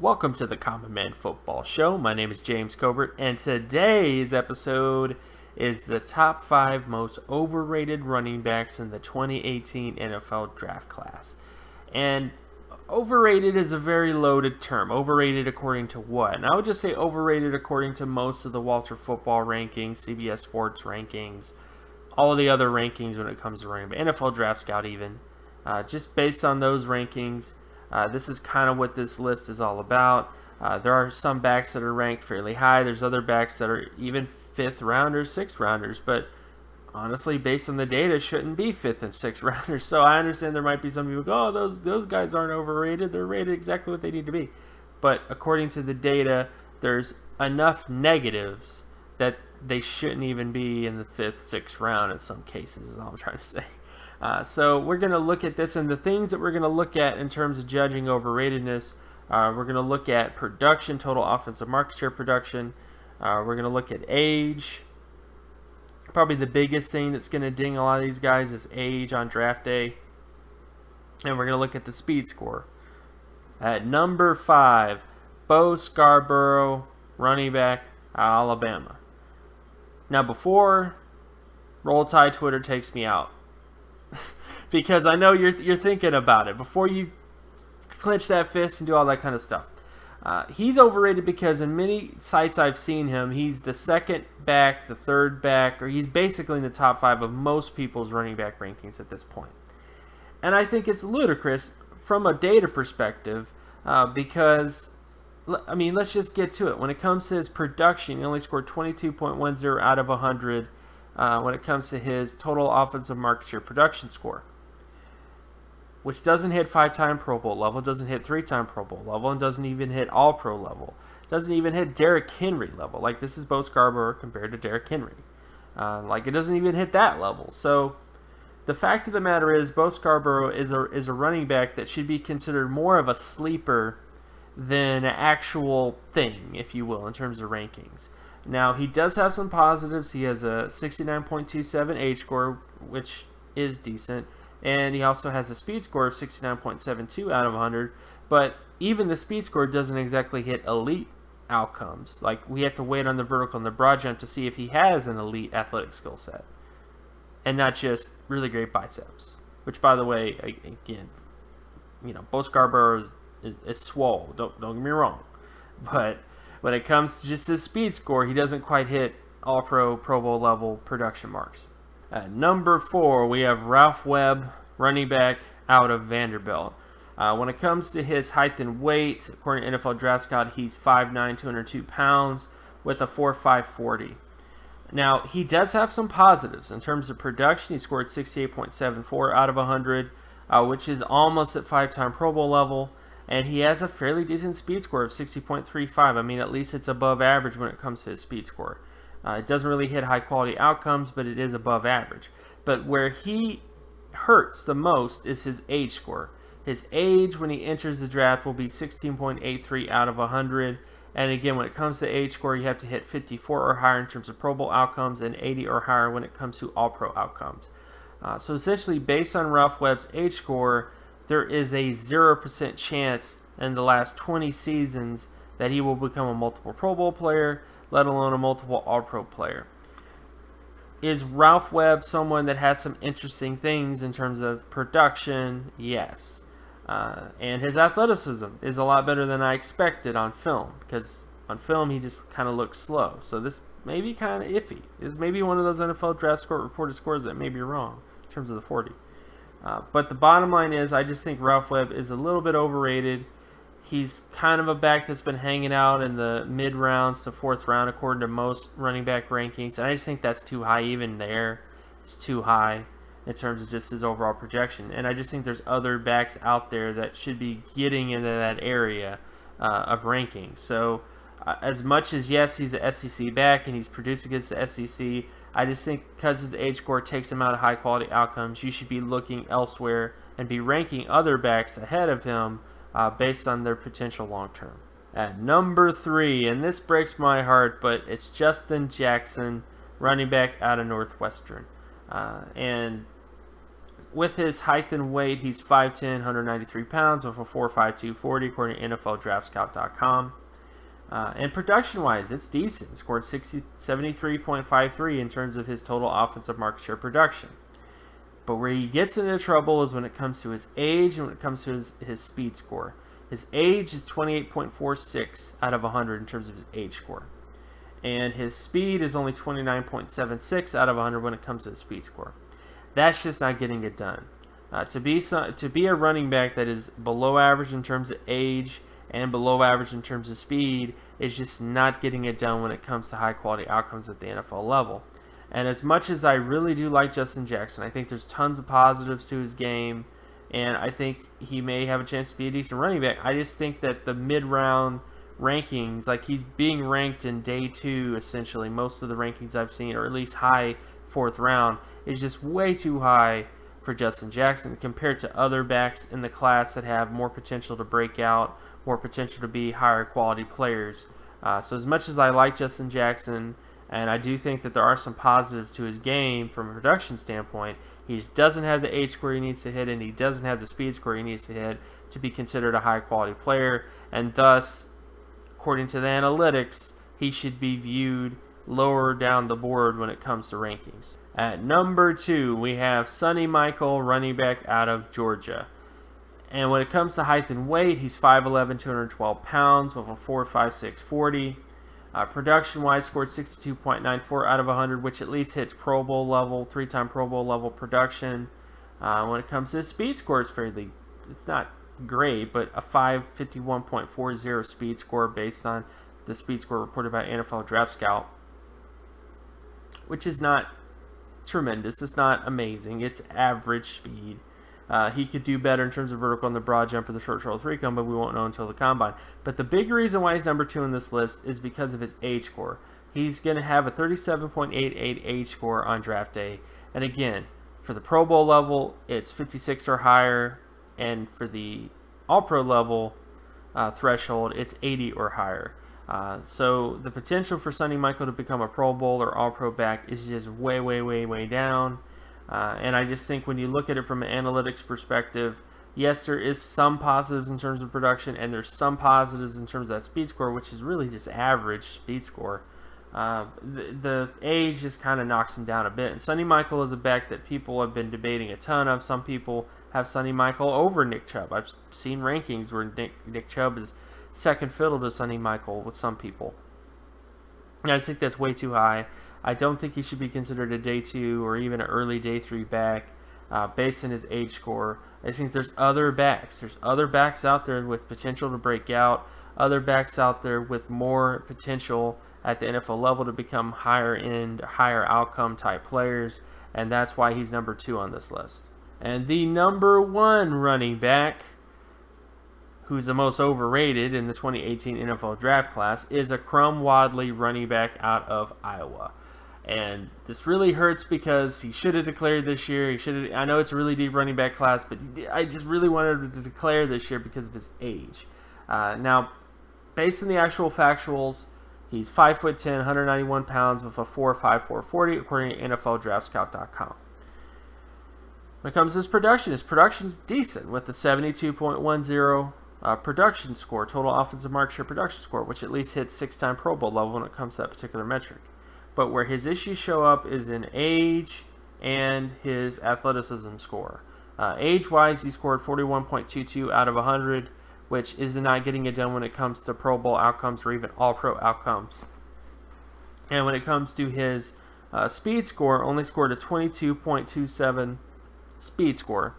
Welcome to the Common Man Football Show. My name is James Cobern, and today's episode is the top 5 most overrated running backs in the 2018 NFL draft class. And overrated is a very loaded term. Overrated according to what? And I would just say overrated according to most of the Walter Football rankings, CBS Sports rankings, all of the other rankings when it comes to running back, NFL Draft Scout even. Just based on those rankings, this is kind of what this list is all about. There are some backs that are ranked fairly high. There's other backs that are even 5th rounders, 6th rounders, but honestly, based on the data, shouldn't be 5th and 6th rounders. So I understand there might be some people go, oh, those guys aren't overrated. They're rated exactly what they need to be. But according to the data, there's enough negatives that they shouldn't even be in the 5th, 6th round in some cases, is all I'm trying to say. So we're going to look at this, and the things that we're going to look at in terms of judging overratedness, we're going to look at production, total offensive market share production. We're going to look at age. Probably the biggest thing that's going to ding a lot of these guys is age on draft day. And we're going to look at the speed score. At number 5, Beau Scarborough, running back, Alabama. Now before Roll Tide Twitter takes me out, because I know you're thinking about it before you clench that fist and do all that kind of stuff. He's overrated because in many sites I've seen him, he's the second back, the third back, or he's basically in the top 5 of most people's running back rankings at this point. And I think it's ludicrous from a data perspective because, I mean, let's just get to it. When it comes to his production, he only scored 22.10 out of 100 when it comes to his total offensive market share production score, which doesn't hit 5-time Pro Bowl level, doesn't hit 3-time Pro Bowl level, and doesn't even hit All-Pro level. Doesn't even hit Derrick Henry level. Like, this is Beau Scarborough compared to Derrick Henry. Like, it doesn't even hit that level. So, the fact of the matter is, Beau Scarborough is a running back that should be considered more of a sleeper than an actual thing, if you will, in terms of rankings. Now, he does have some positives. He has a 69.27 age score, which is decent. And he also has a speed score of 69.72 out of 100. But even the speed score doesn't exactly hit elite outcomes. Like, we have to wait on the vertical and the broad jump to see if he has an elite athletic skill set. And not just really great biceps. Which, by the way, again, you know, Beau Scarborough is swole. Don't get me wrong. But when it comes to just his speed score, he doesn't quite hit All-Pro, Pro Bowl level production marks. At number 4, we have Ralph Webb, running back out of Vanderbilt. When it comes to his height and weight, according to NFL Draft Scout, he's 5'9", 202 pounds with a 4.5 40. Now, he does have some positives. In terms of production, he scored 68.74 out of 100, which is almost at 5-time Pro Bowl level. And he has a fairly decent speed score of 60.35. I mean, at least it's above average when it comes to his speed score. It doesn't really hit high-quality outcomes, but it is above average. But where he hurts the most is his age score. His age when he enters the draft will be 16.83 out of 100. And again, when it comes to age score, you have to hit 54 or higher in terms of Pro Bowl outcomes and 80 or higher when it comes to All-Pro outcomes. So essentially, based on Ralph Webb's age score, there is a 0% chance in the last 20 seasons that he will become a multiple Pro Bowl player, let alone a multiple All-Pro player. Is Ralph Webb someone that has some interesting things in terms of production? Yes. And his athleticism is a lot better than I expected on film, because on film he just kind of looks slow. So this may be kind of iffy. It's maybe one of those NFL draft score reported scores that may be wrong in terms of the 40. But the bottom line is, I just think Ralph Webb is a little bit overrated. He's kind of a back that's been hanging out in the mid-rounds to 4th round according to most running back rankings. And I just think that's too high. Even there, it's too high in terms of just his overall projection. And I just think there's other backs out there that should be getting into that area of rankings. So as much as, yes, he's an SEC back and he's produced against the SEC, I just think because his age score takes him out of high-quality outcomes, you should be looking elsewhere and be ranking other backs ahead of him based on their potential long-term. At number 3, and this breaks my heart, but it's Justin Jackson, running back out of Northwestern. And with his height and weight, he's 5'10", 193 pounds with a 4.52 40 according to NFLDraftScout.com. And production-wise, it's decent. He scored 73.53 in terms of his total offensive market share production. But where he gets into trouble is when it comes to his age and when it comes to his speed score. His age is 28.46 out of 100 in terms of his age score. And his speed is only 29.76 out of 100 when it comes to his speed score. That's just not getting it done. To be a running back that is below average in terms of age and below average in terms of speed is just not getting it done when it comes to high quality outcomes at the NFL level. And as much as I really do like Justin Jackson, I think there's tons of positives to his game, and I think he may have a chance to be a decent running back. I just think that the mid-round rankings, like he's being ranked in day 2, essentially, most of the rankings I've seen, or at least high 4th round, is just way too high for Justin Jackson compared to other backs in the class that have more potential to break out, more potential to be higher quality players. So as much as I like Justin Jackson, and I do think that there are some positives to his game from a production standpoint, he just doesn't have the age score he needs to hit, and he doesn't have the speed score he needs to hit to be considered a high quality player, and thus, according to the analytics, he should be viewed lower down the board when it comes to rankings. At number 2, we have Sonny Michael, running back out of Georgia. And when it comes to height and weight, he's 5'11", 212 pounds with a 4.56 40. Production-wise, scored 62.94 out of 100, which at least hits Pro Bowl level, 3-time Pro Bowl level production. When it comes to his speed score, it's not great, but a 551.40 speed score based on the speed score reported by NFL Draft Scout, which is not tremendous. It's not amazing. It's average speed. He could do better in terms of vertical on the broad jump or the short shuttle 3 cone, but we won't know until the combine. But the big reason why he's number 2 on this list is because of his age score. He's going to have a 37.88 age score on draft day. And again, for the Pro Bowl level, it's 56 or higher. And for the All-Pro level threshold, it's 80 or higher. So the potential for Sonny Michael to become a Pro Bowl or All-Pro back is just way, way, way, way down. And I just think when you look at it from an analytics perspective, yes, there is some positives in terms of production, and there's some positives in terms of that speed score, which is really just average speed score. The age just kind of knocks him down a bit. And Sonny Michael is a back that people have been debating a ton of. Some people have Sonny Michael over Nick Chubb. I've seen rankings where Nick Chubb is second fiddle to Sonny Michael with some people. And I just think that's way too high. I don't think he should be considered a day 2 or even an early day 3 back based on his age score. I think there's other backs. There's other backs out there with potential to break out, other backs out there with more potential at the NFL level to become higher end, higher outcome type players, and that's why he's number 2 on this list. And the number 1 running back, who's the most overrated in the 2018 NFL draft class, is a Wadley running back out of Iowa. And this really hurts because he should have declared this year. I know it's a really deep running back class, but I just really wanted him to declare this year because of his age. Now, based on the actual factuals, he's 5'10", 191 pounds with a 4.54 40 according to NFLDraftScout.com. When it comes to his production's decent with the 72.10 production score, total offensive market share production score, which at least hits 6-time Pro Bowl level when it comes to that particular metric. But where his issues show up is in age and his athleticism score. Age-wise, he scored 41.22 out of 100, which is not getting it done when it comes to Pro Bowl outcomes or even All-Pro outcomes. And when it comes to his speed score, only scored a 22.27 speed score.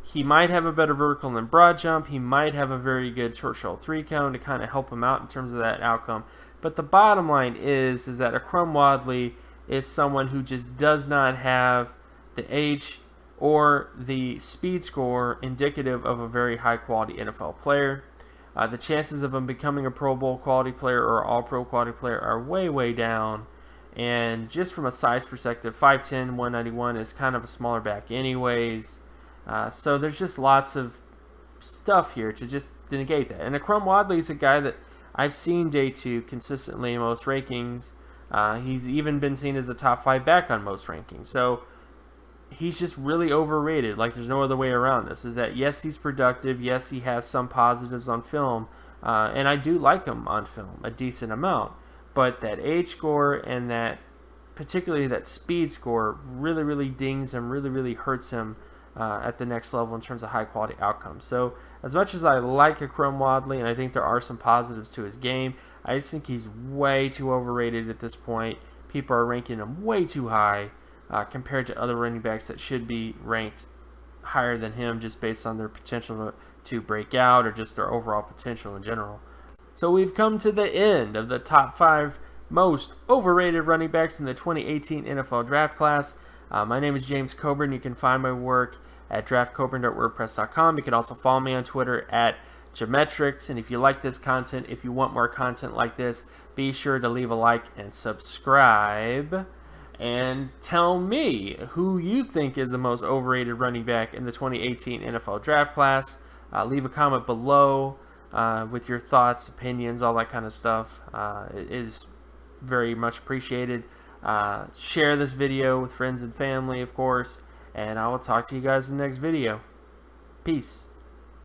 He might have a better vertical than broad jump. He might have a very good short shuttle 3 cone to kind of help him out in terms of that outcome. But the bottom line is that a Wadley is someone who just does not have the age or the speed score indicative of a very high quality NFL player. The chances of him becoming a Pro Bowl quality player or All-Pro quality player are way, way down. And just from a size perspective, 5'10", 191 is kind of a smaller back anyways. So there's just lots of stuff here to just negate that. And a Wadley is a guy that I've seen day 2 consistently in most rankings. He's even been seen as a top 5 back on most rankings. So he's just really overrated. Like, there's no other way around this. Is that, yes, he's productive. Yes, he has some positives on film. And I do like him on film a decent amount. But that age score and that, particularly that speed score, really, really dings him, really, really hurts him at the next level in terms of high-quality outcomes. So as much as I like Akrum Wadley, and I think there are some positives to his game, I just think he's way too overrated at this point. People are ranking him way too high compared to other running backs that should be ranked higher than him just based on their potential to break out or just their overall potential in general. So we've come to the end of the top 5 most overrated running backs in the 2018 NFL Draft Class. My name is James Cobern. You can find my work at draftcoburn.wordpress.com. You can also follow me on Twitter at Geometrics. And if you like this content, if you want more content like this, be sure to leave a like and subscribe. And tell me who you think is the most overrated running back in the 2018 NFL Draft Class. Leave a comment below with your thoughts, opinions, all that kind of stuff. It is very much appreciated. Share this video with friends and family, of course. And I will talk to you guys in the next video. Peace.